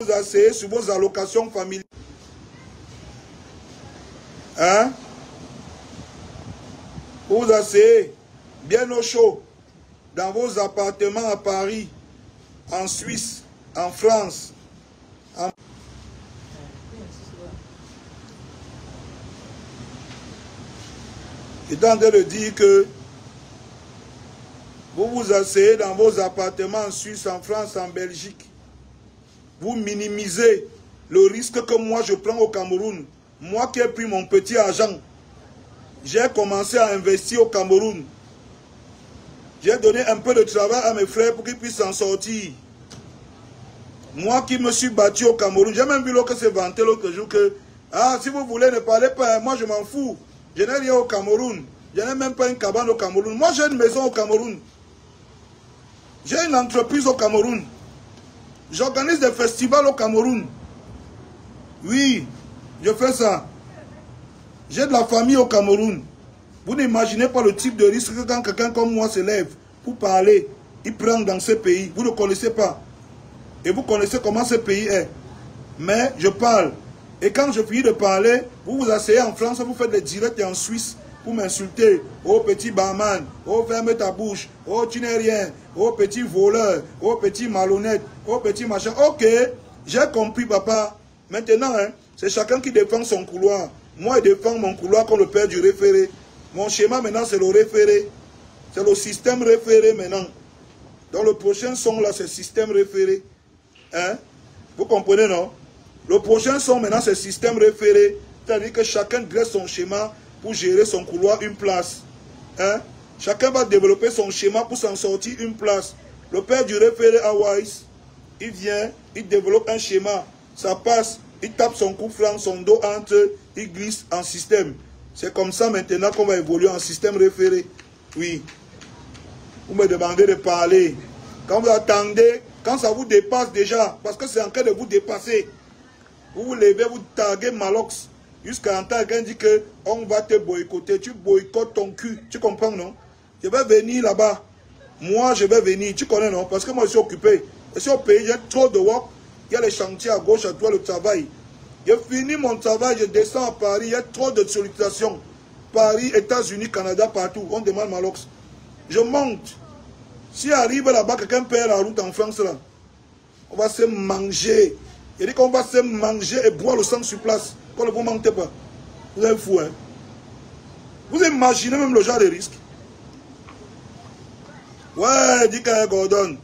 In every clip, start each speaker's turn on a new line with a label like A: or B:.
A: Vous asseyez sur vos allocations familiales. Hein? Vous asseyez bien au chaud dans vos appartements à Paris, en Suisse, en France. J'étais en train de dire que vous vous asseyez dans vos appartements en Suisse, en France, en Belgique. Vous minimisez le risque que moi je prends au Cameroun. Moi qui ai pris mon petit argent, j'ai commencé à investir au Cameroun. J'ai donné un peu de travail à mes frères pour qu'ils puissent s'en sortir. Moi qui me suis battu au Cameroun, j'ai même vu l'autre se vanter l'autre jour que ah, si vous voulez ne parlez pas, moi je m'en fous. Je n'ai rien au Cameroun. Je n'ai même pas une cabane au Cameroun. Moi j'ai une maison au Cameroun. J'ai une entreprise au Cameroun. J'organise des festivals au Cameroun. Oui, je fais ça. J'ai de la famille au Cameroun. Vous n'imaginez pas le type de risque que quand quelqu'un comme moi se lève pour parler, il prend dans ce pays. Vous ne connaissez pas. Et vous connaissez comment ce pays est. Mais je parle. Et quand je finis de parler, vous vous asseyez en France, vous faites des directs en Suisse pour m'insulter. Oh petit barman, oh ferme ta bouche, oh tu n'es rien, oh petit voleur, oh petit malhonnête, oh petit machin. Ok, j'ai compris papa. Maintenant, hein, c'est chacun qui défend son couloir. Moi, je défends mon couloir comme le père du référé. Mon schéma maintenant, c'est le référé. C'est le système référé maintenant. Dans le prochain son là, c'est système référé. Hein? Vous comprenez, non? Le prochain son maintenant, c'est système référé. C'est-à-dire que chacun dresse son schéma pour gérer son couloir, une place. Hein? Chacun va développer son schéma pour s'en sortir une place. Le père du référé à Weiss, il vient, il développe un schéma. Ça passe, il tape son coup flanc, son dos entre, il glisse en système. C'est comme ça maintenant qu'on va évoluer en système référé. Oui. Vous me demandez de parler. Quand vous attendez, quand ça vous dépasse déjà, parce que c'est en train de vous dépasser, vous vous levez, vous taguez Malox. Jusqu'à un temps, quelqu'un dit qu'on va te boycotter. Tu boycottes ton cul. Tu comprends, non? Je vais venir là-bas. Moi, je vais venir. Tu connais, non? Parce que moi, je suis occupé. Je suis au pays, j'ai trop de work. Il y a les chantiers à gauche, à droite, le travail. J'ai fini mon travail, je descends à Paris. Il y a trop de sollicitations. Paris, États-Unis, Canada, partout. On demande Malox. Je monte. Si arrive là-bas, quelqu'un perd la route en France, là, on va se manger. Il dit qu'on va se manger et boire le sang sur place. Quand ne vous mentez pas. Vous êtes fou, hein? Vous imaginez même le genre de risque? Ouais, dit qu'à Gordon.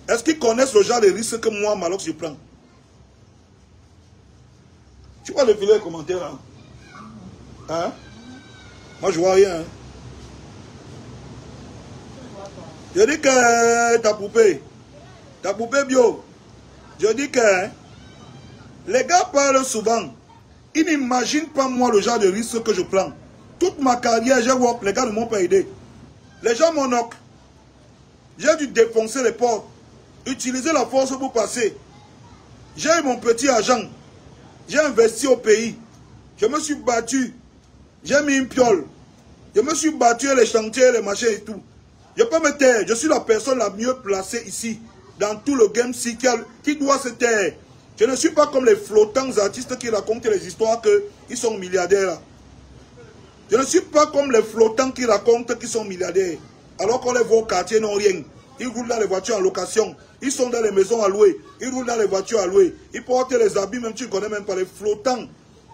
A: Est-ce qu'ils connaissent le genre de risque que moi, Malox, je prends? Tu vois le filet de commentaires, là? Hein? Moi, je vois rien, hein? Je dis que ta poupée bio, je dis que les gars parlent souvent. Ils n'imaginent pas moi le genre de risque que je prends. Toute ma carrière, j'ai work, les gars ne m'ont pas aidé. Les gens m'ont knock. J'ai dû défoncer les portes, utiliser la force pour passer. J'ai eu mon petit argent. J'ai investi au pays. Je me suis battu. J'ai mis une piole. Je me suis battu les chantiers, les machins et tout. Je peux me taire. Je suis la personne la mieux placée ici, dans tout le game qui doit se taire. Je ne suis pas comme les flottants artistes qui racontent les histoires qu'ils sont milliardaires. Je ne suis pas comme les flottants qui racontent qu'ils sont milliardaires. Alors qu'on les voit au quartier, n'ont rien. Ils roulent dans les voitures en location. Ils sont dans les maisons à louer. Ils roulent dans les voitures à louer. Ils portent les habits, même tu ne connais même pas les flottants.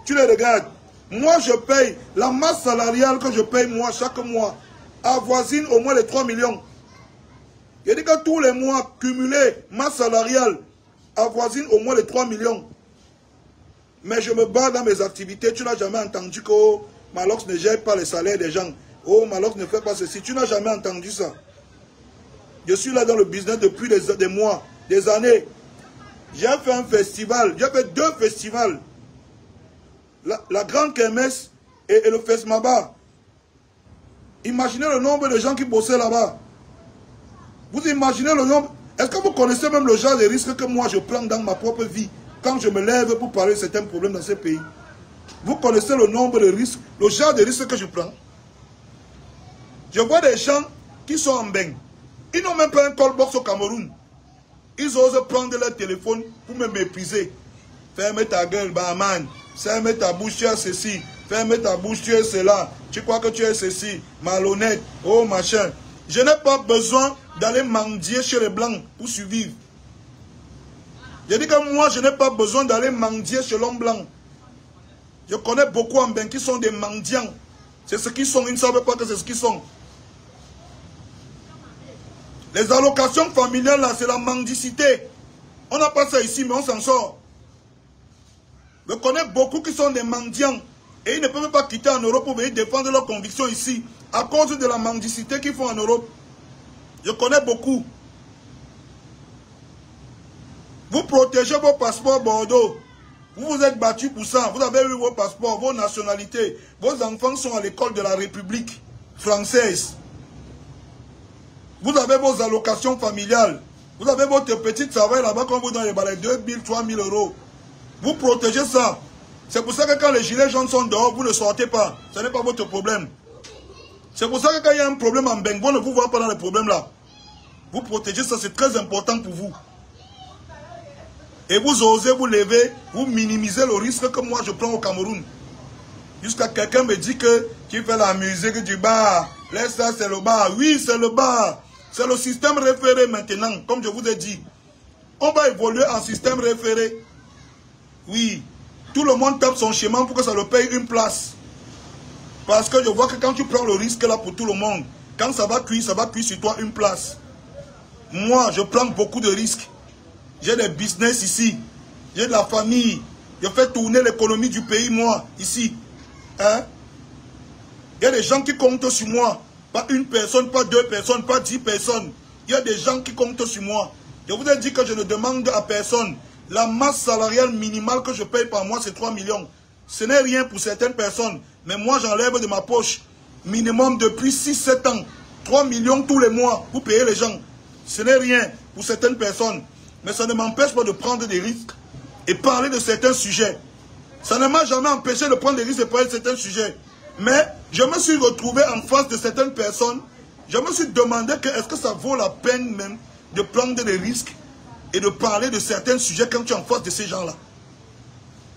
A: Tu les regardes. Moi, je paye. La masse salariale que je paye, moi, chaque mois, avoisine au moins les 3 millions. Je dis que tous les mois, cumulés, masse salariale, avoisine au moins les 3 millions. Mais je me bats dans mes activités. Tu n'as jamais entendu que oh, Malox ne gère pas les salaires des gens. Oh, Malox ne fait pas ceci. Tu n'as jamais entendu ça. Je suis là dans le business depuis des mois, des années. J'ai fait un festival. J'ai fait 2 festivals. La Grande Kermesse et le Fesmaba. Imaginez le nombre de gens qui bossaient là-bas. Vous imaginez le nombre... Est-ce que vous connaissez même le genre de risques que moi je prends dans ma propre vie quand je me lève pour parler de certains problèmes dans ce pays? Vous connaissez le nombre de risques, le genre de risques que je prends? Je vois des gens qui sont en bain. Ils n'ont même pas un call box au Cameroun. Ils osent prendre leur téléphone pour me mépriser. Ferme ta gueule, barman. Ferme ta bouche, tu es ceci. Ferme ta bouche, tu es cela. Tu crois que tu es ceci. Malhonnête. Oh, machin. Je n'ai pas besoin d'aller mendier chez les Blancs pour survivre. Je dis que moi, je n'ai pas besoin d'aller mendier chez l'homme blanc. Je connais beaucoup en Bénin qui sont des mendiants. C'est ce qu'ils sont. Ils ne savent pas que c'est ce qu'ils sont. Les allocations familiales, là, c'est la mendicité. On n'a pas ça ici, mais on s'en sort. Je connais beaucoup qui sont des mendiants. Et ils ne peuvent pas quitter en Europe pour venir défendre leurs convictions ici. À cause de la mendicité qu'ils font en Europe. Je connais beaucoup. Vous protégez vos passeports Bordeaux. Vous vous êtes battus pour ça. Vous avez eu vos passeports, vos nationalités. Vos enfants sont à l'école de la République française. Vous avez vos allocations familiales. Vous avez votre petit travail là-bas quand vous donnez les 2 000, 3 000 euros. Vous protégez ça. C'est pour ça que quand les gilets jaunes sont dehors, vous ne sortez pas. Ce n'est pas votre problème. C'est pour ça que quand il y a un problème en Bengo, ne vous voyez pas dans les problèmes là. Vous protégez ça, c'est très important pour vous. Et vous osez vous lever, vous minimisez le risque que moi je prends au Cameroun. Jusqu'à quelqu'un me dit que tu fais la musique du bar. Laisse ça, c'est le bar. Oui, c'est le bar. C'est le système référé maintenant, comme je vous ai dit. On va évoluer en système référé. Oui. Tout le monde tape son schéma pour que ça le paye une place. Parce que je vois que quand tu prends le risque là pour tout le monde, quand ça va cuire sur toi une place. Moi, je prends beaucoup de risques. J'ai des business ici. J'ai de la famille. Je fais tourner l'économie du pays, moi, ici. Hein? Il y a des gens qui comptent sur moi. Pas une personne, pas 2 personnes, pas 10 personnes. Il y a des gens qui comptent sur moi. Je vous ai dit que je ne demande à personne. La masse salariale minimale que je paye par mois, c'est 3 millions. Ce n'est rien pour certaines personnes. Mais moi, j'enlève de ma poche, minimum depuis 6-7 ans, 3 millions tous les mois pour payer les gens. Ce n'est rien pour certaines personnes. Mais ça ne m'empêche pas de prendre des risques et parler de certains sujets. Ça ne m'a jamais empêché de prendre des risques et parler de certains sujets. Mais je me suis retrouvé en face de certaines personnes. Je me suis demandé que est-ce que ça vaut la peine même de prendre des risques et de parler de certains sujets quand tu es en face de ces gens-là.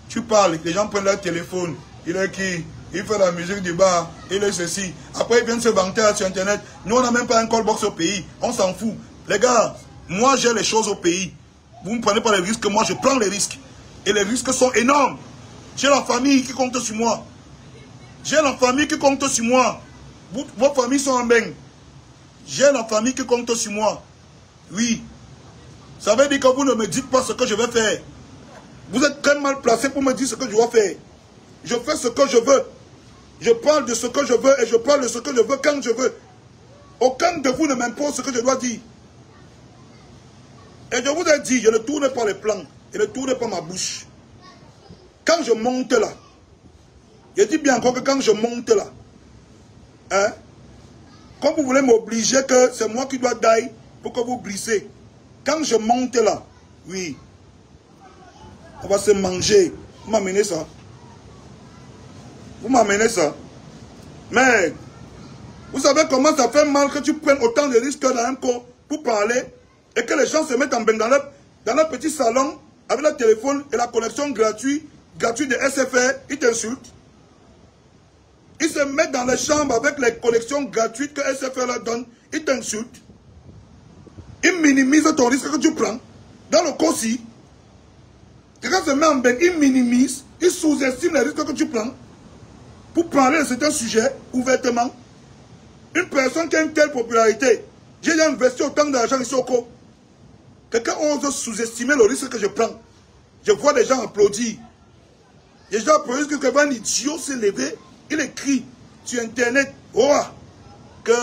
A: Tu parles, les gens prennent leur téléphone. Il est qui? Il fait la musique du bar, il est ceci. Après, ils viennent se vanter sur Internet. Nous, on n'a même pas un callbox au pays. On s'en fout. Les gars, moi, j'ai les choses au pays. Vous ne prenez pas les risques, moi, je prends les risques. Et les risques sont énormes. J'ai la famille qui compte sur moi. J'ai la famille qui compte sur moi. Vos familles sont en bain. J'ai la famille qui compte sur moi. Oui. Ça veut dire que vous ne me dites pas ce que je vais faire. Vous êtes très mal placé pour me dire ce que je dois faire. Je fais ce que je veux. Je parle de ce que je veux et je parle de ce que je veux quand je veux. Aucun de vous ne m'impose ce que je dois dire. Et je vous ai dit, je ne tourne pas les plans et ne tourne pas ma bouche. Quand je monte là, je dis bien encore que quand je monte là, hein, quand vous voulez m'obliger que c'est moi qui dois die pour que vous brissez, quand je monte là, oui, on va se manger. Vous m'amenez ça. Vous m'amenez ça. Mais, vous savez comment ça fait mal que tu prennes autant de risques dans un corps pour parler et que les gens se mettent en bain dans leur petit salon avec leur téléphone et la connexion gratuite de SFR, ils t'insultent. Ils se mettent dans les chambres avec les connexions gratuites que SFR leur donne, ils t'insultent. Ils minimisent ton risque que tu prends. Dans le cas ci, quelqu'un se met en bain, il minimise, il sous-estime les risques que tu prends pour parler de certains sujets ouvertement. Une personne qui a une telle popularité, j'ai déjà investi autant d'argent ici au Co. Quelqu'un ose sous-estimer le risque que je prends. Je vois des gens applaudir. Les gens applaudissent que quelqu'un un idiot s'est levé, il écrit sur Internet, oh, que,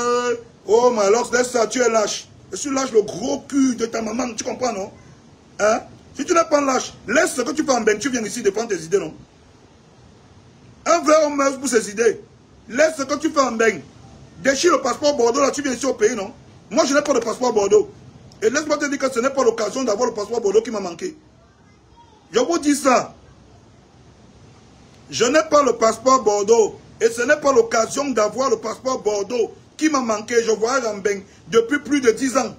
A: oh, mais alors, laisse ça, tu es lâche. Je suis lâche le gros cul de ta maman, tu comprends, non? Hein? Si tu n'es pas lâche, laisse ce que tu fais en bain, tu viens ici défendre tes idées, non? Un vrai homme meurt pour ses idées. Laisse ce que tu fais en bain. Déchire le passeport Bordeaux, là, tu viens ici au pays, non? Moi, je n'ai pas de passeport Bordeaux. Et laisse-moi te dire que ce n'est pas l'occasion d'avoir le passeport Bordeaux qui m'a manqué. Je vous dis ça. Je n'ai pas le passeport Bordeaux. Et ce n'est pas l'occasion d'avoir le passeport Bordeaux qui m'a manqué. Je voyage en bain depuis plus de 10 ans.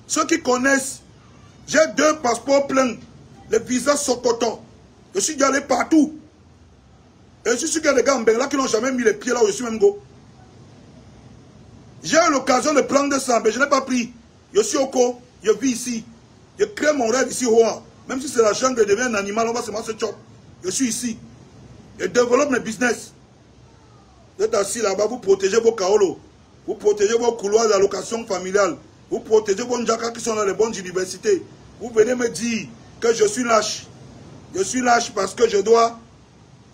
A: Ceux qui connaissent J'ai 2 passeports pleins. Les visas Sokoto. Je suis allé partout. Et je suis sûr qu'il y a des gars en Bengla qui n'ont jamais mis les pieds là où je suis même go. J'ai eu l'occasion de prendre ça, mais je n'ai pas pris. Je suis au co, je vis ici. Je crée mon rêve ici au Hoa. Même si c'est la jungle, je deviens un animal, on va se mettre ce chop. Je suis ici. Je développe mes business. Vous êtes assis là-bas, vous protégez vos kaolos. Vous protégez vos couloirs d'allocation familiale. Vous protégez vos ndjaka qui sont dans les bonnes universités. Vous venez me dire que je suis lâche. Je suis lâche parce que je dois.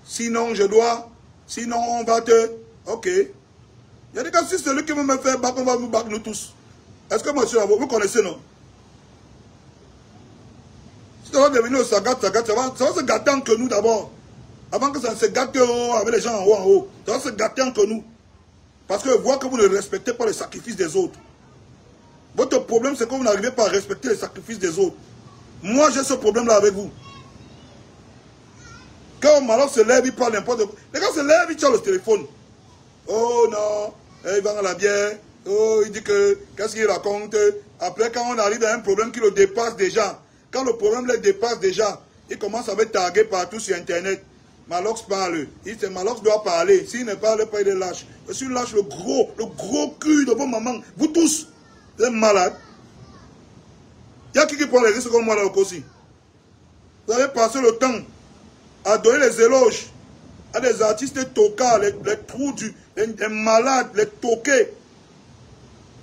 A: Sinon, je dois. Sinon, on va te. Ok. Il y a des cas, si c'est lui qui veut me faire back, on va nous back nous tous. Est-ce que monsieur, vous connaissez, non? Si ça va devenir au sagat, ça va se gâter entre nous d'abord. Avant que ça se gâte avec les gens en haut, ça va se gâter entre nous. Parce que je vois que vous ne respectez pas les sacrifices des autres. Votre problème, c'est que vous n'arrivez pas à respecter les sacrifices des autres. Moi, j'ai ce problème-là avec vous. Quand Malok se lève, il parle n'importe quoi. Les gars se lèvent, ils tirent le téléphone. Oh non, il vend la bière. Oh, il dit que, qu'est-ce qu'il raconte? Après, quand on arrive à un problème qui le dépasse déjà, quand le problème le dépasse déjà, il commence à me taguer partout sur Internet. Malox parle. Il dit, Malox doit parler. S'il ne parle pas, il est lâche. Je suis lâche, le gros cul de vos mamans. Vous tous, vous êtes malades. Il y a qui prend les risques comme moi là aussi. Vous avez passé le temps à donner les éloges à des artistes tocards, les trous les malades, les toqués.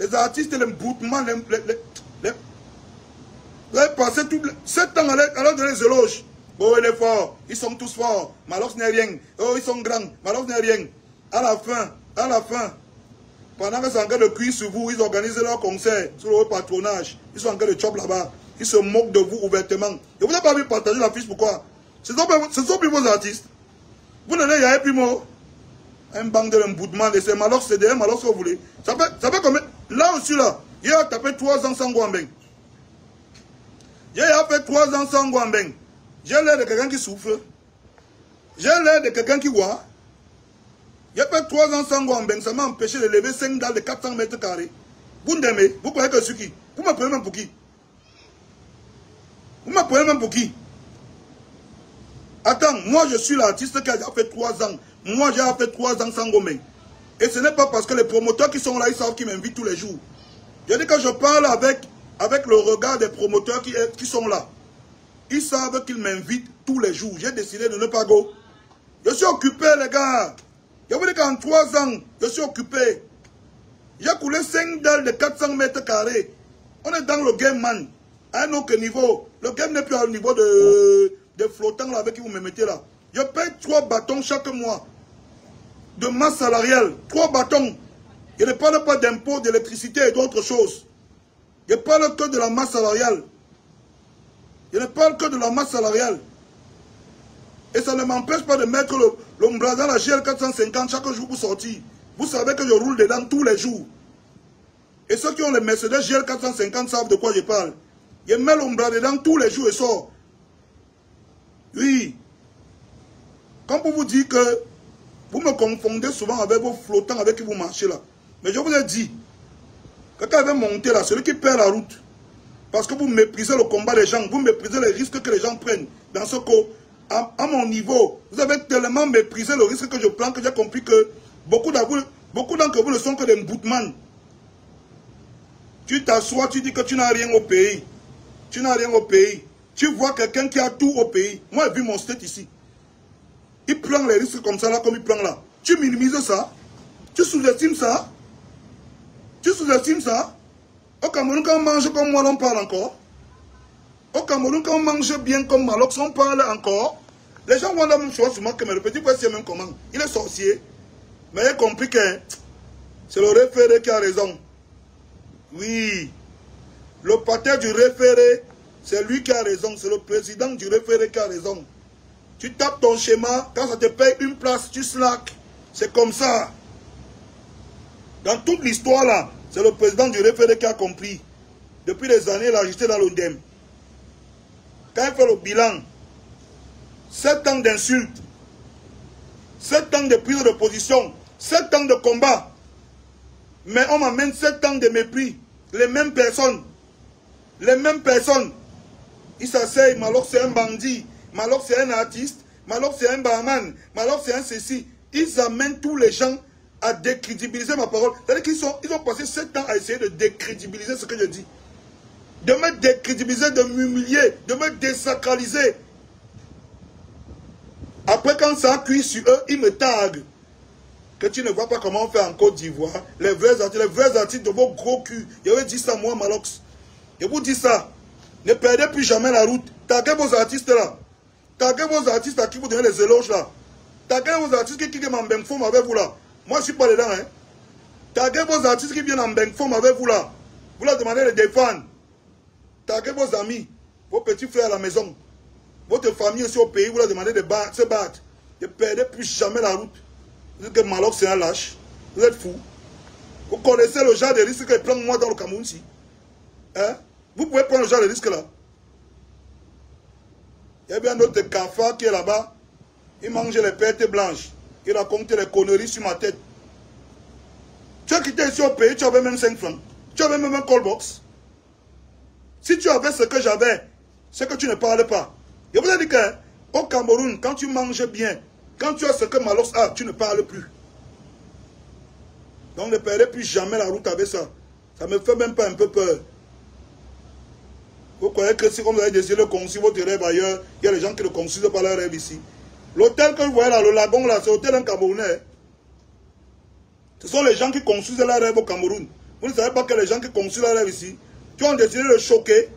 A: Les artistes, les boutements, vous avez passé tout 7 ans à leur donner les éloges. Oh, il est fort, ils sont tous forts, Malox n'est rien. Oh, ils sont grands, Malox n'est rien. À la fin, pendant que c'est en train de cuire sur vous, ils organisent leur concert sur le patronage. Ils sont en train de chop là-bas. Ils se moquent de vous ouvertement. Et vous n'avez pas vu partager la fiche, pourquoi? Ce sont plus vos artistes. Vous n'avez pas plus mot. Un banc de l'emboutement de ces Malox, c'est derrière Malox que vous voulez. Ça fait combien? Là aussi, là, il a tapé 3 ans sans Guambeng. Il a fait 3 ans sans Guambeng. J'ai l'air de quelqu'un qui souffre. J'ai l'air de quelqu'un qui voit. J'ai fait 3 ans sans Guambeng. Ça m'a empêché de lever 5 dalles de 400 mètres carrés. Vous m'aimez. Vous croyez que je suis qui? Vous m'appelez même pour qui? Vous m'appelez même pour qui? Attends, moi je suis l'artiste qui a déjà fait 3 ans. Moi j'ai fait 3 ans sans Guambeng. Et ce n'est pas parce que les promoteurs qui sont là, ils savent qu'ils m'invitent tous les jours. Je dis que je parle avec le regard des promoteurs qui sont là. Ils savent qu'ils m'invitent tous les jours. J'ai décidé de ne pas go. Je suis occupé, les gars. Je vous dis qu'en 3 ans, je suis occupé. J'ai coulé 5 dalles de 400 mètres carrés. On est dans le game, man. À un autre niveau. Le game n'est plus au niveau de flottant là avec qui vous me mettez là. Je paye 3 bâtons chaque mois. De masse salariale. 3 bâtons. Je ne parle pas d'impôts, d'électricité et d'autres choses. Je parle que de la masse salariale. Je ne parle que de la masse salariale. Et ça ne m'empêche pas de mettre l'ombrage dans la GL 450 chaque jour pour sortir. Vous savez que je roule dedans tous les jours. Et ceux qui ont les Mercedes GL 450 savent de quoi je parle. Je mets l'ombrage dedans tous les jours et sors. Oui. Comme pour vous dire que vous me confondez souvent avec vos flottants avec qui vous marchez là. Mais je vous ai dit, que quand vous montez là, celui qui perd la route, parce que vous méprisez le combat des gens, vous méprisez les risques que les gens prennent. Dans ce cas, à mon niveau, vous avez tellement méprisé le risque que je prends que j'ai compris que beaucoup d'entre vous ne sont que des bootman. Tu t'assois, tu dis que tu n'as rien au pays. Tu n'as rien au pays. Tu vois quelqu'un qui a tout au pays. Moi, j'ai vu mon state ici. Il prend les risques comme ça, là, comme il prend là. Tu minimises ça. Tu sous-estimes ça. Tu sous-estimes ça. Au Cameroun, quand on mange comme moi, on parle encore. Au Cameroun, quand on mange bien comme Malox, on parle encore. Les gens vont la même chose sur moi que le petit frère, c'est même comment. Il est sorcier. Mais il a compris que c'est le référé qui a raison. Oui. Le pater du référé, c'est lui qui a raison. C'est le président du référé qui a raison. Tu tapes ton schéma, quand ça te paye une place, tu slack. C'est comme ça. Dans toute l'histoire là, c'est le président du référé qui a compris. Depuis des années, là, j'étais dans l'ODEM. Quand il fait le bilan, 7 ans d'insultes, 7 ans de prise de position, 7 ans de combat. Mais on m'amène 7 ans de mépris. Les mêmes personnes. Les mêmes personnes. Il s'asseye, Malox c'est un bandit, Malox c'est un artiste, Malox c'est un barman, Malox c'est un ceci. Ils amènent tous les gens à décrédibiliser ma parole. C'est-à-dire qu'ils ont passé 7 ans à essayer de décrédibiliser ce que je dis. De me décrédibiliser, de m'humilier, de me désacraliser. Après, quand ça cuit sur eux, ils me taguent. Que tu ne vois pas comment on fait en Côte d'Ivoire. Les vrais artistes de vos gros culs. Je vais dire ça, moi, Malox. Je vous dis ça. Ne perdez plus jamais la route. Taguez vos artistes là. Taguez vos artistes à qui vous donnez les éloges là. Taguez vos artistes qui viennent en Bengfom avec vous là. Moi, je ne suis pas dedans. Hein. Taguez vos artistes qui viennent en Bengfom avec vous là. Vous leur demandez de défendre. Taguez vos amis, vos petits frères à la maison. Votre famille aussi au pays, vous leur demandez de se battre. Ne perdez plus jamais la route. Vous dites que Malox c'est un lâche. Vous êtes fou. Vous connaissez le genre de risque que prend moi dans le Cameroun ici. Hein? Vous pouvez prendre le genre de risque là. Il y a bien d'autres cafards qui est là-bas. Il mange les pertes blanches. Il raconte les conneries sur ma tête. Tu as quitté ici au pays, tu avais même 5 francs. Tu avais même un call box. Si tu avais ce que j'avais, c'est que tu ne parles pas. Je vous ai dit qu'au Cameroun, quand tu manges bien, quand tu as ce que Malox a, tu ne parles plus. Donc ne perdez plus jamais la route avec ça. Ça me fait même pas un peu peur. Vous croyez que si vous avez décidé de construire votre rêve ailleurs, il y a des gens qui ne construisent pas leur rêve ici. L'hôtel que vous voyez là, le lagon là, c'est l'hôtel d'un Camerounais. Ce sont les gens qui construisent leur rêve au Cameroun. Vous ne savez pas que les gens qui construisent leur rêve ici, qui ont décidé de choquer.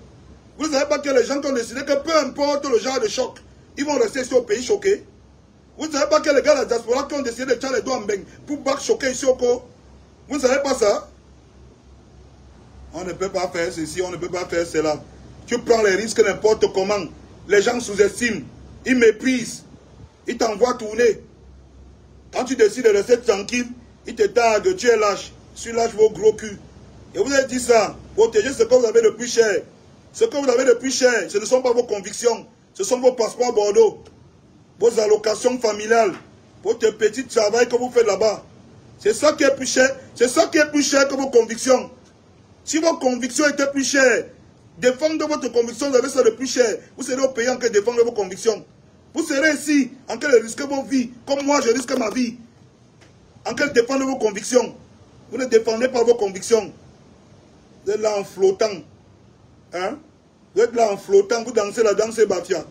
A: Vous ne savez pas que les gens qui ont décidé que peu importe le genre de choc, ils vont rester ici au pays choqués. Vous ne savez pas que les gars de la diaspora qui ont décidé de tirer les doigts en beigne pour battre choquer ici au Congo. Vous ne savez pas ça? On ne peut pas faire ceci, on ne peut pas faire cela. Tu prends les risques n'importe comment. Les gens sous-estiment, ils méprisent, ils t'envoient tourner. Quand tu décides de rester tranquille, ils te taguent, tu es lâche. Tu lâches vos gros culs. Et vous avez dit ça, protégez ce que vous avez de plus cher. Ce que vous avez de plus cher, ce ne sont pas vos convictions. Ce sont vos passeports Bordeaux. Vos allocations familiales. Votre petit travail que vous faites là-bas. C'est ça qui est plus cher. C'est ça qui est plus cher que vos convictions. Si vos convictions étaient plus chères, défendre votre conviction, vous avez ça de plus cher. Vous serez au pays en train de défendre vos convictions. Vous serez ici en train de risquer vos vies, comme moi je risque ma vie. En train de défendre vos convictions. Vous ne défendez pas vos convictions. Vous êtes là en flottant. Hein? Vous êtes là en flottant, vous dansez la danse Batia.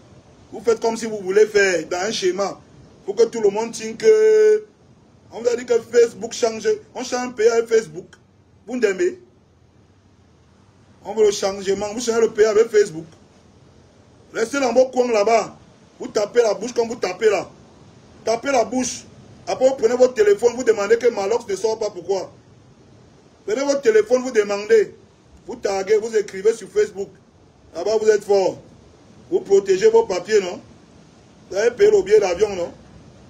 A: Vous faites comme si vous voulez faire dans un schéma. Pour que tout le monde tienne que... On vous a dit que Facebook change. On change un pays avec Facebook. Vous n'aimez. On veut le changement. Vous changez le pays avec Facebook. Restez dans vos coins là-bas. Vous tapez la bouche comme vous tapez là. Tapez la bouche. Après vous prenez votre téléphone, vous demandez que Malox ne sort pas. Pourquoi? Prenez votre téléphone, vous demandez. Vous taguez, vous écrivez sur Facebook. Là-bas, vous êtes fort. Vous protégez vos papiers, non? Vous avez payé le billet d'avion, non?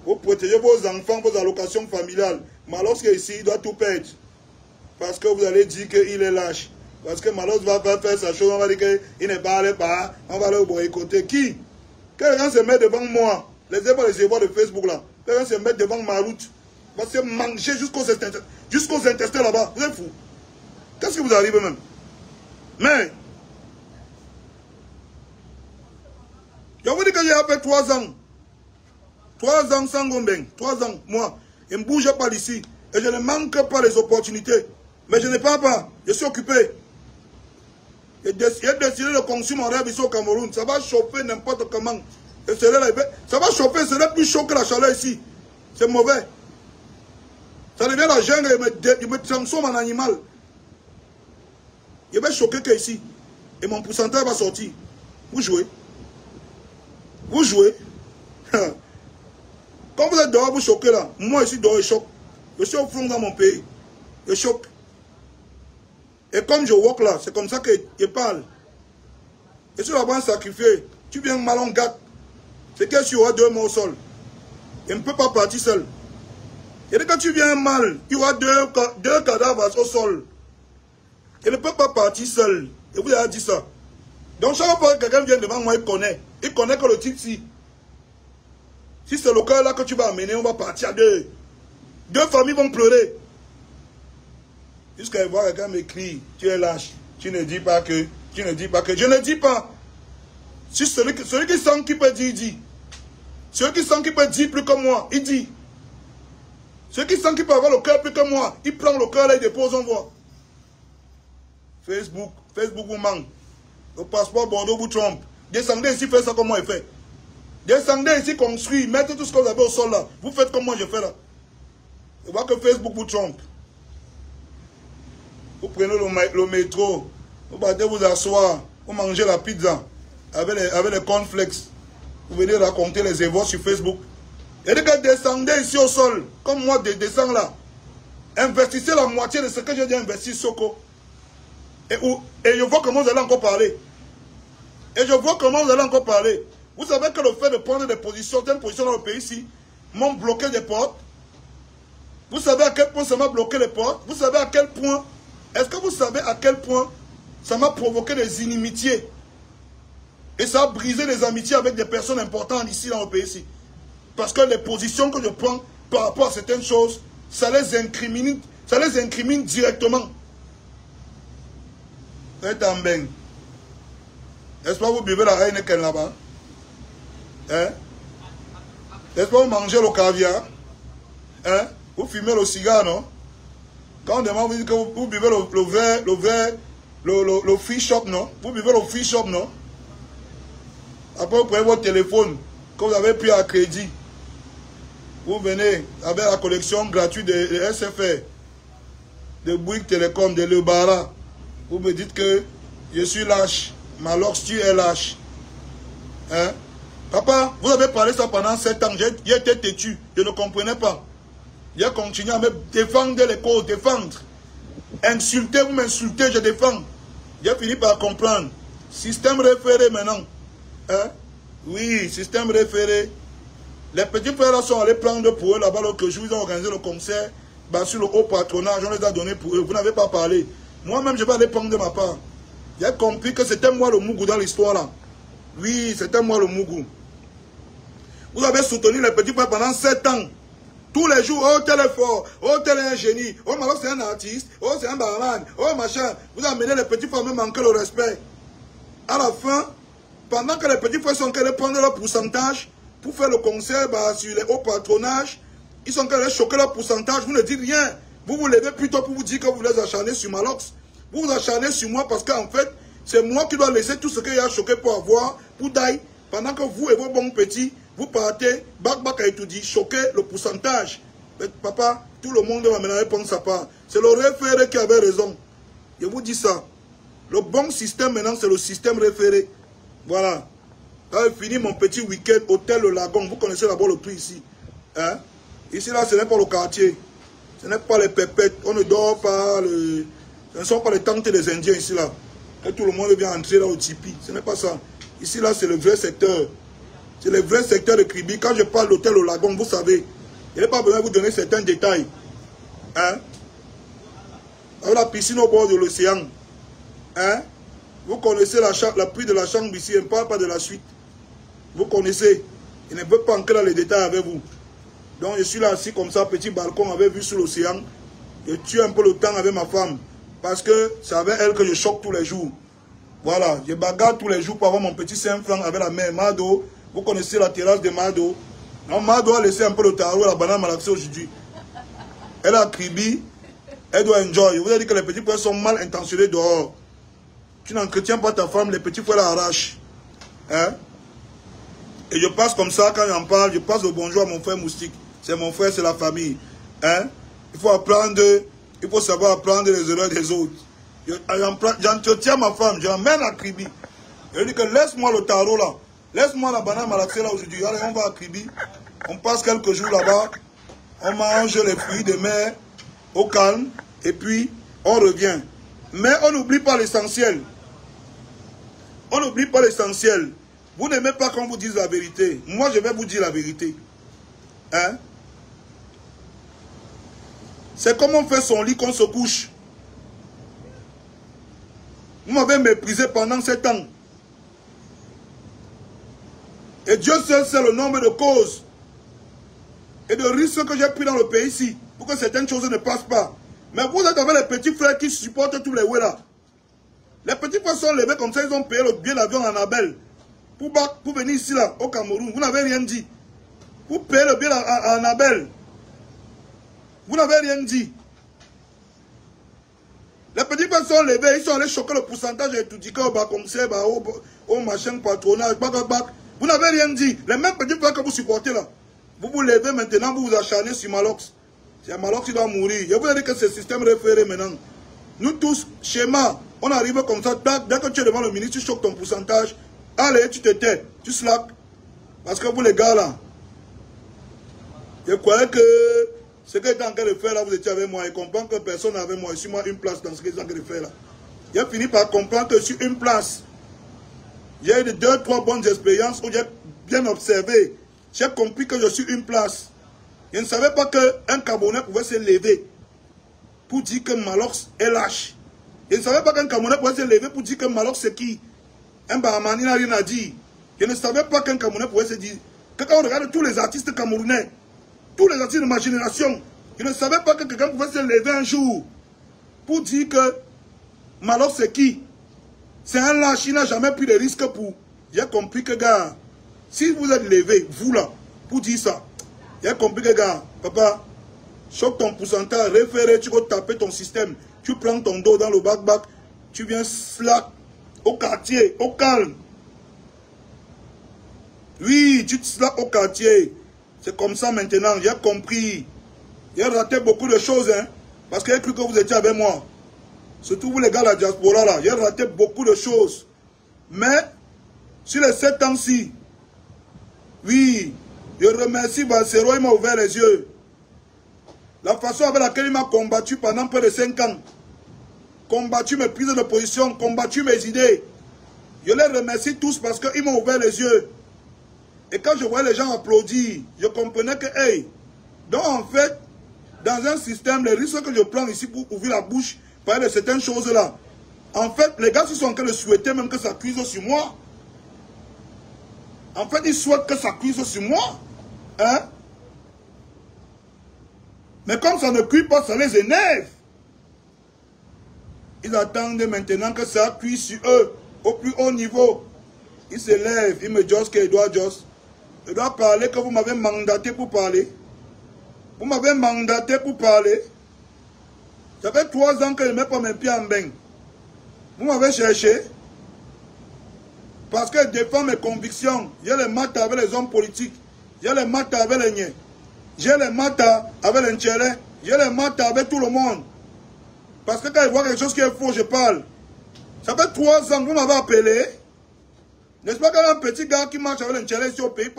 A: Vous protégez vos enfants, vos allocations familiales. Malox ici, il doit tout perdre. Parce que vous allez dire qu'il est lâche. Parce que Malox va faire sa chose, on va dire qu'il ne parle pas, on va le boycotter. Qui? Quelqu'un se met devant moi. Les évois de Facebook là. Quelqu'un se met devant ma route. Va se manger jusqu'aux intestins là-bas. Vous êtes fous. Qu'est-ce qui vous arrive même? Mais, je vous dis que j'ai fait 3 ans. 3 ans sans Gombeng. 3 ans, moi. Je ne bouge pas d'ici. Et je ne manque pas les opportunités. Mais je ne pars pas. Je suis occupé. J'ai décidé de construire mon rêve ici au Cameroun. Ça va chauffer n'importe comment. Ça va chauffer, ce n'est plus chaud que la chaleur ici. C'est mauvais. Ça devient la jungle, je me transforme en animal. Je vais choquer que ici. Et mon pourcentage va sortir. Vous jouez. Vous jouez. Quand vous êtes dehors, vous choquez là. Moi ici dehors, je choque. Je suis au fond dans mon pays. Je choque. Et comme je walk là, c'est comme ça que je parle. Et sur la bande sacrifiée, tu viens mal en gâte. C'est que tu auras 2 mots au sol. Je ne peux pas partir seul. Et quand tu viens mal, il y aura 2 cadavres au sol. Je ne peux pas partir seul. Et vous avez dit ça. Donc chaque fois que quelqu'un vient devant moi, il connaît. Il connaît que le titre si. Si c'est le cas là que tu vas amener, on va partir à 2. 2 familles vont pleurer. Jusqu'à voir quelqu'un m'écrit, tu es lâche. Tu ne dis pas que. Tu ne dis pas que. Je ne dis pas. Si celui qui sent qui peut dire, il dit. Celui qui sent qui peut dire plus que moi, il dit. Celui qui sent qui peut avoir le cœur plus que moi, il prend le cœur et il dépose, on voit. Facebook vous manque. Le passeport Bordeaux vous trompe. Descendez ici, faites ça comme moi je fais. Descendez ici, construis, mettez tout ce que vous avez au sol là. Vous faites comme moi je fais là. Vous voyez que Facebook vous trompe. Vous prenez le métro, vous battez vous asseoir, vous mangez la pizza avec les cornflakes. Vous venez raconter les évoques sur Facebook. Et dès que descendez ici au sol, comme moi je descends là, investissez la moitié de ce que j'ai dit investir Soko. Et je vois comment vous allez encore parler. Vous savez que le fait de prendre des positions, telle position dans le pays ici, m'ont bloqué des portes. Vous savez à quel point ça m'a bloqué les portes. Vous savez à quel point, est-ce que vous savez à quel point ça m'a provoqué des inimitiés. Et ça a brisé les amitiés avec des personnes importantes ici dans le pays ici. Parce que les positions que je prends par rapport à certaines choses, ça les incrimine directement. Faites un bain. Est-ce pas vous buvez la reine qu'elle là-bas? Hein? Est-ce pas vous mangez le caviar? Hein? Vous fumez le cigare, non? Quand on demande, vous dites que vous buvez le free shop, non? Vous buvez le free shop, non? Après, vous prenez votre téléphone que vous avez pris à crédit. Vous venez avec la collection gratuite de SFR, de Bouygues Télécom, de Le Bara. Vous me dites que je suis lâche. Malox, tu es lâche. Hein? Papa, vous avez parlé ça pendant 7 ans. J'ai été têtu. Je ne comprenais pas. J'ai continué à me défendre les causes, défendre. Insulter, vous m'insultez, je défends. J'ai fini par comprendre. Système référé maintenant. Hein? Oui, système référé. Les petits frères là sont allés prendre pour eux là-bas l'autre jour. Ils ont organisé le concert sur le haut patronage. On les a donnés pour eux. Vous n'avez pas parlé. Moi-même, je vais aller prendre de ma part. J'ai compris que c'était moi le Mougou dans l'histoire là. Oui, c'était moi le Mougou. Vous avez soutenu les petits frères pendant 7 ans. Tous les jours, oh tel est fort, oh tel est un génie, oh Malo c'est un artiste, oh c'est un barman, oh machin. Vous amenez les petits frères à me manquer le respect. À la fin, pendant que les petits frères sont allés prendre leur pourcentage pour faire le concert sur les hauts patronages, ils sont allés choquer leur pourcentage, vous ne dites rien. Vous vous levez plutôt pour vous dire que vous les acharnez sur Malox. Vous vous acharnez sur moi parce qu'en fait, c'est moi qui dois laisser tout ce qu'il y a choqué pour avoir, pour d'ailleurs, pendant que vous et vos bons petits, vous partez, bac à étudier, choquer le pourcentage. Mais papa, tout le monde va maintenant prendre sa part. C'est le référé qui avait raison. Je vous dis ça. Le bon système maintenant, c'est le système référé. Voilà. Quand j'ai fini mon petit week-end, hôtel Le Lagon, vous connaissez d'abord le prix ici. Hein? Ici, là, ce n'est pas le quartier. Ce n'est pas les pépettes. On ne dort pas. Ce ne sont pas les tentes des Indiens ici, là. Et tout le monde vient entrer là au Tipeee. Ce n'est pas ça. Ici, là, c'est le vrai secteur. C'est le vrai secteur de Kribi. Quand je parle d'hôtel au Lagon, vous savez, je n'ai pas besoin de vous donner certains détails. Hein? Avec la piscine au bord de l'océan. Hein? Vous connaissez la prix de la chambre ici. Je ne parle pas de la suite. Vous connaissez. Je ne veux pas entrer dans les détails avec vous. Donc, je suis là assis comme ça, petit balcon, avec vue sur l'océan. Je tue un peu le temps avec ma femme. Parce que c'est avec elle que je choque tous les jours. Voilà. Je bagarre tous les jours pour avoir mon petit 5 francs avec la mère Mado. Vous connaissez la terrasse de Mado. Non, Mado a laissé un peu le tarot et la banane malaxée aujourd'hui. Elle a Kribi. Elle doit enjoy. Je vous ai dit que les petits frères sont mal intentionnés dehors. Tu n'entretiens pas ta femme, les petits frères la arrachent. Hein? Et je passe comme ça, quand j'en parle, je passe le bonjour à mon frère Moustique. C'est mon frère, c'est la famille. Hein? Il faut apprendre, il faut savoir apprendre les erreurs des autres. J'entretiens ma femme, je l'emmène à Kribi. Je lui dis que laisse-moi le tarot là. Laisse-moi la banane malaxée là aujourd'hui. Allez, on va à Kribi. On passe quelques jours là-bas. On mange les fruits de mer au calme. Et puis, on revient. Mais on n'oublie pas l'essentiel. On n'oublie pas l'essentiel. Vous n'aimez pas qu'on vous dise la vérité. Moi, je vais vous dire la vérité. Hein? C'est comme on fait son lit qu'on se couche. Vous m'avez méprisé pendant 7 ans. Et Dieu seul sait le nombre de causes et de risques que j'ai pris dans le pays ici pour que certaines choses ne passent pas. Mais vous êtes avec les petits frères qui supportent tous les ouais là. Les petits frères sont levés comme ça, ils ont payé le billet d'avion en Abel. pour venir ici, là, au Cameroun. Vous n'avez rien dit. Vous payez le bill à Annabelle. Vous n'avez rien dit. Les petits frères sont levés, ils sont allés choquer le pourcentage étudiant au bas comme ça, au machin patronage, Vous n'avez rien dit. Les mêmes petits frères que vous supportez là. Vous vous levez maintenant, vous vous acharnez sur Malox. C'est Malox qui doit mourir. Je vous ai dit que c'est le système référé maintenant. Nous tous, schéma, on arrive comme ça. Dès que tu es devant le ministre, tu choques ton pourcentage. Allez, tu te tais, tu slack. Parce que vous les gars là, je croyais que ce que j'étais en train de faire là, vous étiez avec moi. Et comprendre que personne n'avait moi. Je suis moi une place dans ce que j'étais en train de faire là. J'ai fini par comprendre que sur une place, j'ai eu 2-3 bonnes expériences où j'ai bien observé. J'ai compris que je suis une place. Je ne savais pas qu'un Camerounais pouvait se lever pour dire que Malox est lâche. Je ne savais pas qu'un Camerounais pouvait se lever pour dire que Malox c'est qui. Un Bahamani n'a rien à dire. Je ne savais pas qu'un Camerounais pouvait se dire. Que quand on regarde tous les artistes camerounais, tous les artistes de ma génération, je ne savais pas que quelqu'un pouvait se lever un jour pour dire que Malox c'est qui. C'est un lâche, il n'a jamais pris de risque pour. J'ai compris que, gars, si vous êtes levé, vous là, pour dire ça, j'ai compris que, gars, papa, choque ton pourcentage, référé, tu vas taper ton système, tu prends ton dos dans le back-back, tu viens slack au quartier, au calme. Oui, tu te slack au quartier. C'est comme ça maintenant, j'ai compris. J'ai raté beaucoup de choses, hein, parce que j'ai cru que vous étiez avec moi. Surtout vous les gars de la diaspora là, j'ai raté beaucoup de choses. Mais, sur les 7 ans-ci, oui, je remercie Balsero, il m'a ouvert les yeux. La façon avec laquelle il m'a combattu pendant près de 5 ans. Combattu mes prises de position, combattu mes idées. Je les remercie tous parce qu'ils m'ont ouvert les yeux. Et quand je voyais les gens applaudir, je comprenais que, hey, donc en fait, dans un système, les risques que je prends ici pour ouvrir la bouche, parler de certaines choses-là, en fait, les gars, ils sont en train de souhaiter même que ça cuise sur moi. En fait, ils souhaitent que ça cuise sur moi. Hein? Mais comme ça ne cuit pas, ça les énerve. Ils attendent maintenant que ça cuise sur eux, au plus haut niveau. Ils se lèvent, ils me disent qu'il doit juste. Je dois parler que vous m'avez mandaté pour parler. Vous m'avez mandaté pour parler. Ça fait 3 ans que je ne mets pas mes pieds en bain. Vous m'avez cherché. Parce que je défends mes convictions. J'ai les maths avec les hommes politiques. J'ai les maths avec les niais. J'ai les maths avec les tchélés. J'ai les maths avec tout le monde. Parce que quand je vois quelque chose qui est faux, je parle. Ça fait 3 ans que vous m'avez appelé. N'est-ce pas qu'il y a un petit gars qui marche avec les tchélés ici au pays,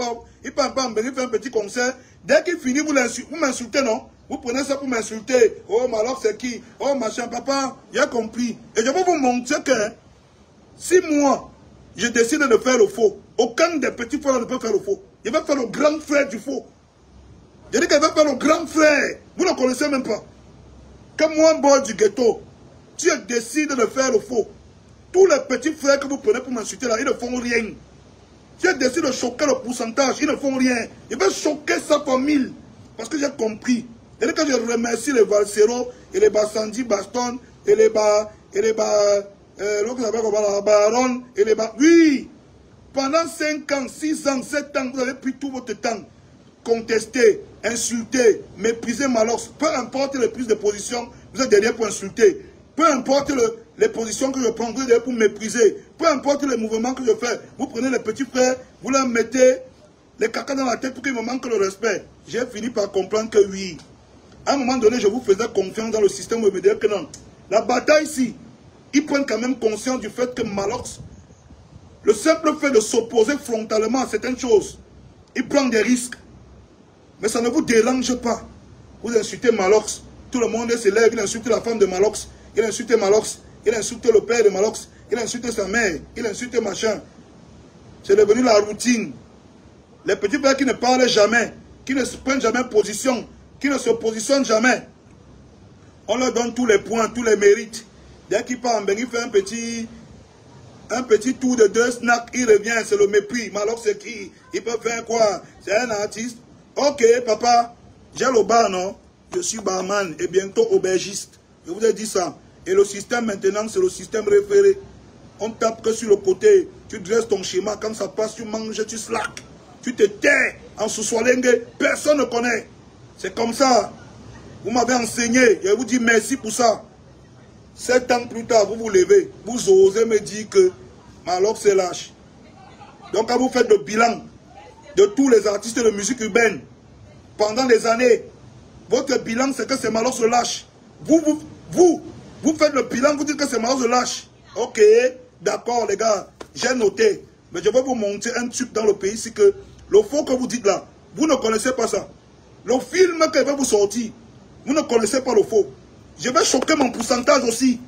A: il parle pas en Bénin, il fait un petit concert. Dès qu'il finit, vous m'insultez, non? Vous prenez ça pour m'insulter. Oh, Malox, c'est qui? Oh, machin, papa, j'ai compris. Et je vais vous montrer que si moi, je décide de faire le faux, aucun des petits frères ne peut faire le faux. Il va faire le grand frère du faux. Je dis qu'il va faire le grand frère. Vous ne connaissez même pas. Comme moi, un boy du ghetto, tu décides de faire le faux. Tous les petits frères que vous prenez pour m'insulter là, ils ne font rien. Tu décides de choquer le pourcentage, ils ne font rien. Ils veulent choquer sa famille. Parce que j'ai compris. Et quand je remercie les Valsero, et les Bassandi Baston, et les Baron, et les oui, pendant 5 ans, 6 ans, 7 ans, vous avez pris tout votre temps. Contester, insulter, mépriser Malox. Peu importe les prises de position, vous êtes derrière pour insulter. Peu importe les positions que je prends, vous êtes derrière pour mépriser. Peu importe les mouvements que je fais, vous prenez les petits frères, vous leur mettez les cacas dans la tête pour qu'ils me manquent le respect. J'ai fini par comprendre que oui. À un moment donné, je vous faisais confiance dans le système, vous me dites que non. La bataille ici, ils prennent quand même conscience du fait que Malox, le simple fait de s'opposer frontalement à certaines choses, il prend des risques. Mais ça ne vous dérange pas. Vous insultez Malox, tout le monde se lève, il insulte la femme de Malox, il insulte Malox, il insulte le père de Malox, il insulte sa mère, il insulte machin. C'est devenu la routine. Les petits frères qui ne parlent jamais, qui ne se prennent jamais position, qui ne se positionnent jamais, on leur donne tous les points, tous les mérites. Dès qu'il part en Bénin, il fait un petit tour de 2 snacks, il revient, c'est le mépris. Malox c'est qui? Il peut faire quoi? C'est un artiste. Ok, papa, j'ai le bar, non? Je suis barman et bientôt aubergiste. Je vous ai dit ça. Et le système maintenant, c'est le système référé. On tape que sur le côté. Tu dresses ton schéma, quand ça passe, tu manges, tu slack. Tu te tais en sous-soilingue, personne ne connaît. C'est comme ça. Vous m'avez enseigné, je vous dis merci pour ça. 7 ans plus tard, vous vous levez, vous osez me dire que Malox c'est lâche. Donc quand vous faites le bilan de tous les artistes de musique urbaine, pendant des années, votre bilan c'est que c'est Malox le lâche. Vous faites le bilan, vous dites que c'est Malox le lâche. Ok, d'accord les gars, j'ai noté. Mais je vais vous montrer un truc dans le pays, c'est que le faux que vous dites là, vous ne connaissez pas ça. Le film que je vais vous sortir, vous ne connaissez pas le faux. Je vais choquer mon pourcentage aussi.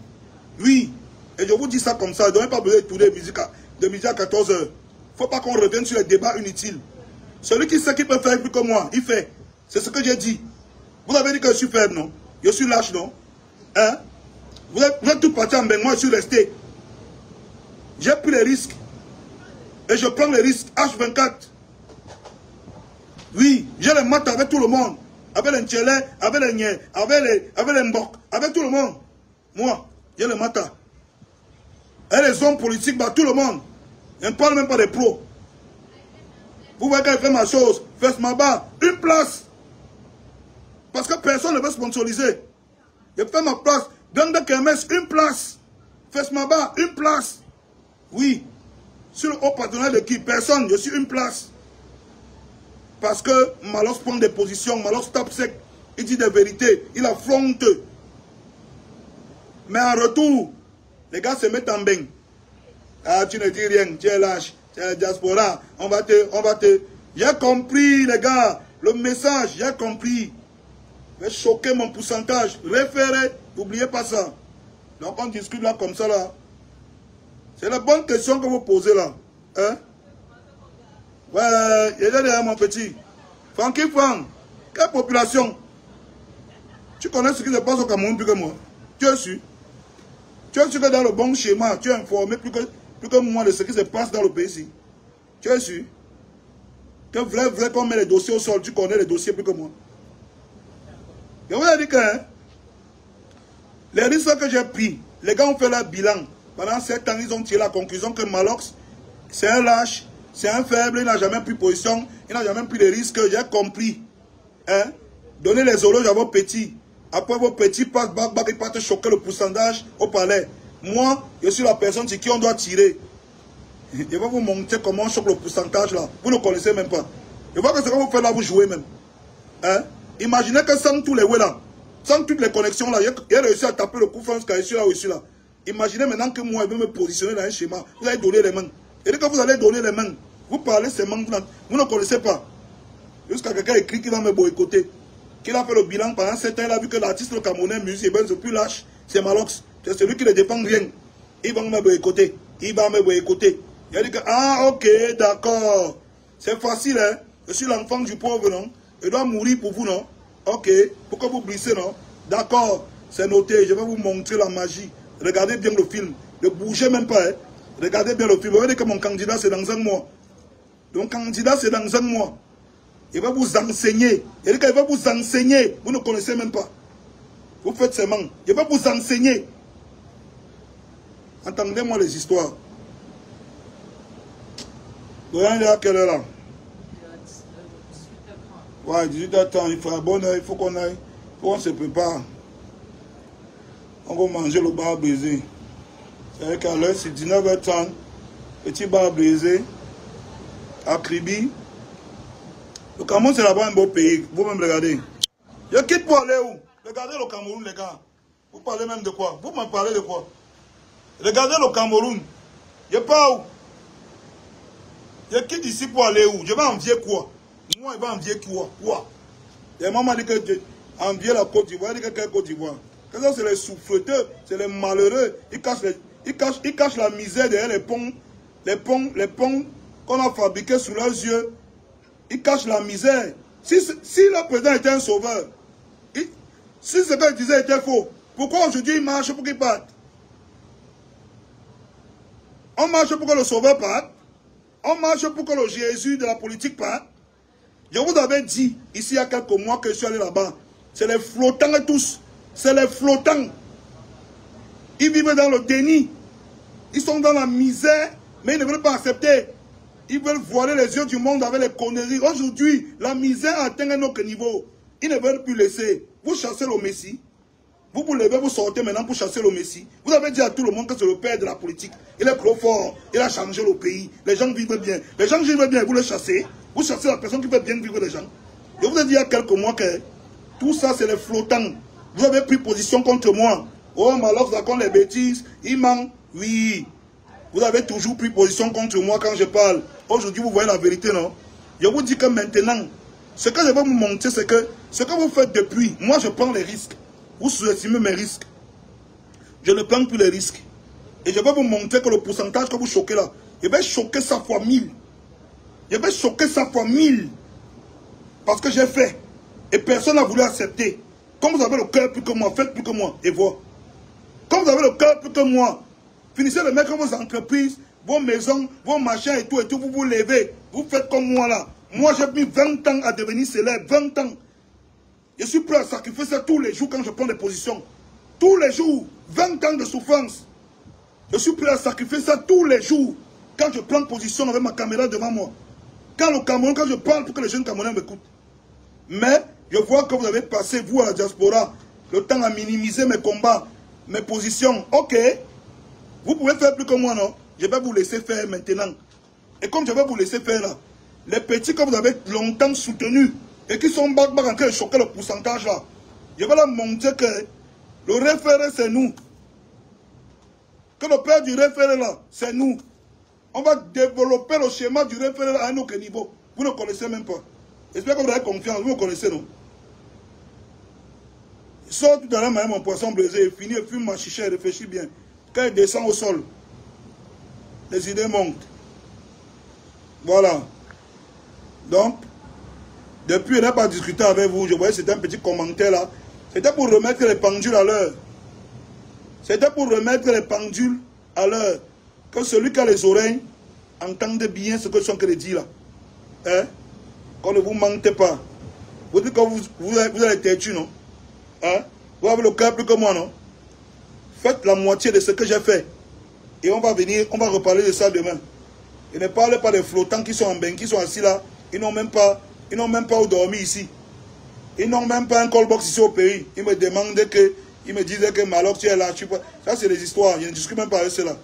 A: Oui. Et je vous dis ça comme ça. Je n'ai pas besoin de tourner de midi à 14h. Il ne faut pas qu'on revienne sur les débats inutiles. Celui qui sait qu'il peut faire plus que moi, il fait. C'est ce que j'ai dit. Vous avez dit que je suis faible, non? Je suis lâche, non? Hein? Vous êtes tout parti en bain, moi je suis resté. J'ai pris les risques. Et je prends les risques. H24. Oui, j'ai les maths avec tout le monde. Avec les Tchelé, avec les Nye, avec les Mbok, avec tout le monde. Moi, j'ai les maths. Et les hommes politiques, bah, tout le monde. Je ne parle même pas des pros. Vous voyez quand je fais ma chose, fais ma barre, une place. Parce que personne ne veut sponsoriser. Je fais ma place, donne de Kermès, une place. Fais ma barre, une place. Oui. Sur le haut patronat de qui? Personne, je suis une place. Parce que Malox prend des positions, Malox tape sec, il dit des vérités, il affronte. Mais en retour, les gars se mettent en bain. Ah, tu ne dis rien, tu es lâche, tu es la diaspora, on va te... J'ai compris, les gars, le message, j'ai compris. Je vais choquer mon pourcentage, référé, n'oubliez pas ça. Donc on discute là comme ça là. C'est la bonne question que vous posez là. Hein? Ouais, il est derrière mon petit. Francky Franck, quelle population? Tu connais ce qui se passe au Cameroun plus que moi? Tu es sûr? Tu es sûr que dans le bon schéma, tu es informé plus que moi de ce qui se passe dans le pays ici? Tu es sûr? Que vrai qu'on met les dossiers au sol, tu connais les dossiers plus que moi? Je vous ai dit que hein, les risques que j'ai pris, les gars ont fait leur bilan. Pendant 7 ans, ils ont tiré la conclusion que Malox, c'est un lâche. C'est un faible, il n'a jamais pris position, il n'a jamais pris de risques, j'ai compris. Hein? Donnez les horloges à vos petits. Après vos petits passent, ils partent choquer le pourcentage au palais. Moi, je suis la personne sur qui on doit tirer. Je vais vous montrer comment on choque le pourcentage là. Vous ne connaissez même pas. Je vois que ce que vous faites là, vous jouez même. Hein? Imaginez que sans tous les ouais là, sans toutes les connexions là, il a réussi à taper le coup France quand je suis là où je suis là. Imaginez maintenant que moi, je vais me positionner dans un schéma. Vous allez donner les mains. Et dès que vous allez donner les mains, vous parlez ces mains, vous ne connaissez pas. Jusqu'à quelqu'un écrit qu'il va me boycotter. Qu'il a fait le bilan pendant 7 ans, il a vu que l'artiste camerounais, musique, c'est plus lâche, c'est Malox. C'est celui qui ne dépend rien. Il va me boycotter. Il va me boycotter. Il a dit que, ah, ok, d'accord. C'est facile, hein. Je suis l'enfant du pauvre, non? Je dois mourir pour vous, non? Ok. Pourquoi vous blissez, non? D'accord. C'est noté. Je vais vous montrer la magie. Regardez bien le film. Ne bougez même pas, hein. Regardez bien le film. Vous voyez que mon candidat, c'est dans un mois. Donc, candidat, c'est dans un mois. Il va vous enseigner. Il va vous enseigner. Vous ne connaissez même pas. Vous faites ces mains. Il va vous enseigner. Entendez-moi les histoires. Vous voyez à quelle heure là? Ouais, 18h30. Il faut abonner. Il faut qu'on aille. Il faut qu'on se prépare. On va manger le bar brisé. C'est-à-dire qu'à l'heure, c'est 19h30. Petit bar brisé. À Kribi. Le Cameroun, c'est là-bas un beau pays. Vous-même, regardez. Je quitte pour aller où? Regardez le Cameroun, les gars. Vous parlez même de quoi? Vous me parlez de quoi? Regardez le Cameroun. Je pars où? Je quitte ici pour aller où? Je vais envier quoi? Moi, je vais envier quoi? Quoi? Et maman dit que je envier la Côte d'Ivoire. Elle dit que quelle Côte d'Ivoire? Ça, c'est les souffleteux, c'est les malheureux. Ils cachent la misère derrière les ponts qu'on a fabriqués sous leurs yeux. Ils cachent la misère. Si le président était un sauveur, si ce qu'il disait était faux, pourquoi aujourd'hui il marche pour qu'il parte? On marche pour que le sauveur parte. On marche pour que le Jésus de la politique parte. Je vous avais dit, ici il y a quelques mois que je suis allé là-bas, c'est les flottants tous. C'est les flottants. Ils vivent dans le déni. Ils sont dans la misère Mais ils ne veulent pas accepter. Ils veulent voiler les yeux du monde avec les conneries. Aujourd'hui, la misère atteint un autre niveau. Ils ne veulent plus laisser. Vous chassez le Messie. Vous vous levez, vous sortez maintenant pour chasser le Messie. Vous avez dit à tout le monde que c'est le père de la politique. Il est trop fort. Il a changé le pays. Les gens vivent bien. Les gens vivent bien, vous les chassez. Vous chassez la personne qui fait bien vivre les gens. Je vous ai dit il y a quelques mois que tout ça, c'est les flottants. Vous avez pris position contre moi. Oh, Malox raconte les bêtises. Il ment. Oui. Vous avez toujours pris position contre moi quand je parle. Aujourd'hui, vous voyez la vérité, non? Je vous dis que maintenant, ce que je vais vous montrer, c'est que ce que vous faites depuis, moi, je prends les risques. Vous sous-estimez mes risques. Je ne prends plus les risques. Et je vais vous montrer que le pourcentage que vous choquez là, je vais choquer ça fois 1000. Je vais choquer ça fois 1000. Parce que j'ai fait. Et personne n'a voulu accepter. Comme vous avez le cœur plus que moi, faites plus que moi. Et voilà. Comme vous avez le cœur plus que moi, finissez de mettre vos entreprises, vos maisons, vos machins et tout, vous vous levez. Vous faites comme moi là. Moi j'ai mis 20 ans à devenir célèbre. 20 ans. Je suis prêt à sacrifier ça tous les jours quand je prends des positions. Tous les jours. 20 ans de souffrance. Je suis prêt à sacrifier ça tous les jours quand je prends position avec ma caméra devant moi. Quand je parle pour que les jeunes Camerounais m'écoutent. Mais je vois que vous avez passé, vous à la diaspora, le temps à minimiser mes combats, mes positions. Ok. Vous pouvez faire plus que moi, non? Je vais vous laisser faire maintenant. Et comme je vais vous laisser faire là, les petits que vous avez longtemps soutenus et qui sont en train de choquer le pourcentage là, je vais leur montrer que le référé c'est nous. Que le père du référé là, c'est nous. On va développer le schéma du référé à un autre niveau. Vous ne connaissez même pas. J'espère que vous avez confiance. Vous me connaissez, non? Il sort tout à l'heure, mon poisson brisé, il finit, il fume ma chicha, il réfléchit bien. Quand il descend au sol, les idées montent. Voilà. Donc, depuis, je n'ai pas discuté avec vous. Je voyais, c'était un petit commentaire là. C'était pour remettre les pendules à l'heure. C'était pour remettre les pendules à l'heure. Que celui qui a les oreilles entende bien ce que son crédit dit là. Hein? Qu'on ne vous mentez pas. Vous dites que vous allez têtu, non? Hein? Vous avez le cœur plus que moi, non? Faites la moitié de ce que j'ai fait. Et on va venir, on va reparler de ça demain. Et ne parlez pas des flottants qui sont en bain, qui sont assis là. Ils n'ont même pas où dormir ici. Ils n'ont même pas un call box ici au pays. Ils me demandaient que, ils me disaient que Malox, tu es là, ça c'est des histoires. Je ne discute même pas avec cela.